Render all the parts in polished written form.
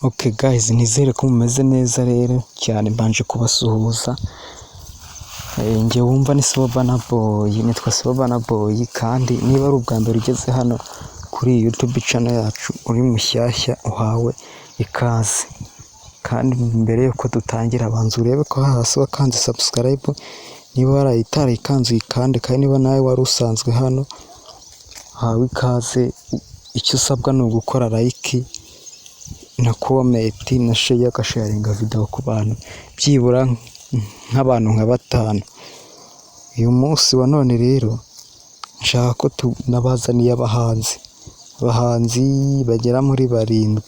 Okay guys, nizere ko mumeze neza rero cyane, mbanje kubasuhuza. Njye wumva ni Sibomana Boy, nitwa Sibomana Boy, kandi niba ari ubwa mbere ugeze hano kuri YouTube channel yacu uri mushyashya, uhawe ikaze. Kandi mbere yuko dutangira, banza urebe ko hasi wakanze subscribe, niba warayitara ikanzu ikande, kandi niba nawe wari usanzwe hano, uhawe ikaze. Icyo usabwa ni ugukora like na comment na share, ugasharinga video ku bantu byibura nk'abantu nka 5. Uyu munsi wa none rero nshaka ko tunabazaniye abahanzi bagera muri 7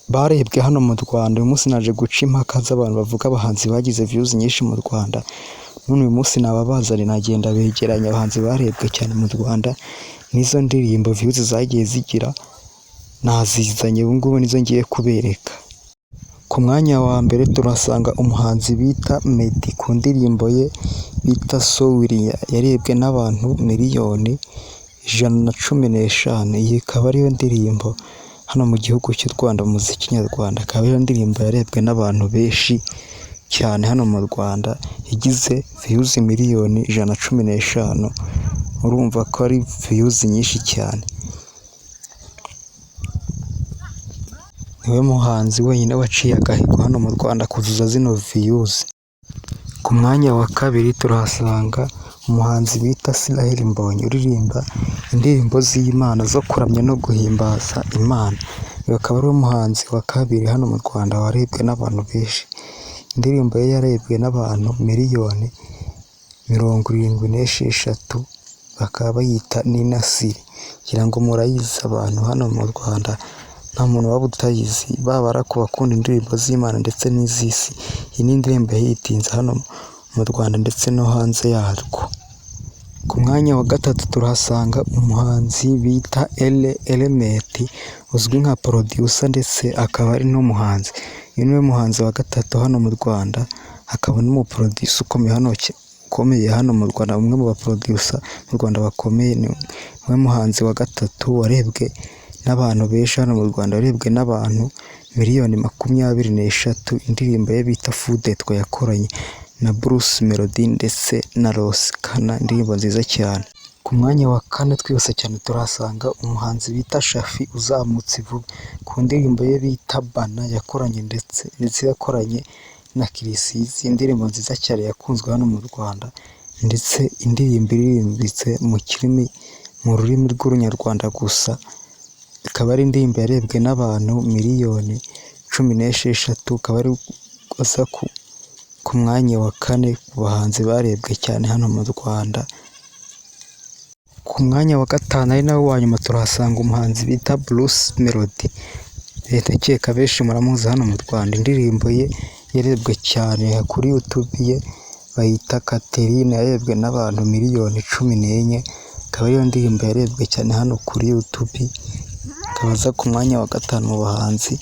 barebwe hano mu Rwanda. Uyu munsi naje guca impaka z'abantu bavuga abahanzi bagize views nyinshi mu Rwanda. None uyu munsi nababazanye, nagenda begeranya abahanzi barebwe cyane mu Rwanda n'izo ndirimbo views zagiye zigira, nazizanye ubu ngubu nizo ngiye kubereka. Ku mwanya wa mbere turasanga umuhanzi bita Meddy ku ndirimbo ye bita Sowiri, yarebwe n'abantu miliyoni 115. Iyi ikaba ariyo ndirimbo hano mu gihugu cy'u Rwanda, muziki nyarwanda, akaba ariyo ndirimbo yarebwe n'abantu benshi cyane hano mu Rwanda, igize views miliyoni 115. Urumva ko ari views nyinshi cyane. Niwe muhanzi wenyine waciye agahigo hano mu Rwanda kuzuza zino views. Ku mwanya wa kabiri turahasanga umuhanzi bita Israel Mbonyi, uririmba indirimbo z'Imana zo kuramya no guhimbaza Imana. Uyu akaba ari umuhanzi wa kabiri hano mu Rwanda warebwe n'abantu benshi. Indirimbo ye yarebwe n'abantu miliyoni 76, bakaba bayita Ninasiri. Kugira ngo murayizi abantu hano mu Rwanda, nta muntu waba utayizi, baba ari ku bakunda indirimbo z'Imana ndetse n'iz'isi. Iyi ni indirimbo yahitinze hano mu Rwanda ndetse no hanze yarwo. Ku mwanya wa gatatu turahasanga umuhanzi bita Element, uzwi nka producer ndetse akaba ari n'umuhanzi. Uyu niwe muhanzi wa gatatu hano mu Rwanda, akaba n'umuproducer ukomeye hano mu Rwanda. Umwe mu baproducer mu Rwanda bakomeye, niwe muhanzi wa gatatu warebwe n'abantu benshi hano mu Rwanda, warebwe n'abantu miliyoni 23. Indirimbo ye bita Fudetwa yakoranye na Bruce Melody ndetse na Ross Kana, indirimbo nziza cyane. Ku mwanya wa kane twihuse cyane turahasanga umuhanzi bita Shafi uzamutse vuba, ku ndirimbo ye bita Bana yakoranye ndetse yakoranye na Kirisizi, indirimbo nziza cyane yakunzwe hano mu Rwanda, ndetse indirimbo iririmbitse mu rurimi rw'urunyarwanda gusa. Ikaba ari indirimbo yarebwe n'abantu miliyoni 16. Akaba ari gusa ku mwanya wa kane ku bahanzi barebwe cyane hano mu Rwanda. Ku mwanya wa gatanu ari nawe wa nyuma turahasanga umuhanzi bita Bruce Melody. Ndakeka benshi muramuzi hano mu Rwanda. Indirimbo ye yarebwe cyane kuri YouTube ye bayita Catherine, yarebwe n'abantu miliyoni 14. Akaba ariyo ndirimbo yarebwe cyane hano kuri YouTube. Kabaza ku mwanya wa gatanu mu bahanzi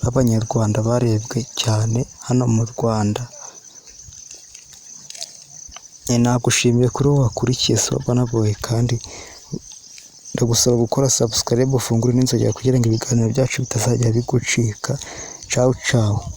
b'Abanyarwanda barebwe cyane hano mu Rwanda. Nagushimiye kuri wowe wakurikiye Sibomana Boy, kandi ndagusaba gukora subscribe, ufungure n'inzogera kugira ngo ibiganiro byacu bitazajya bigucika. Ciao ciao.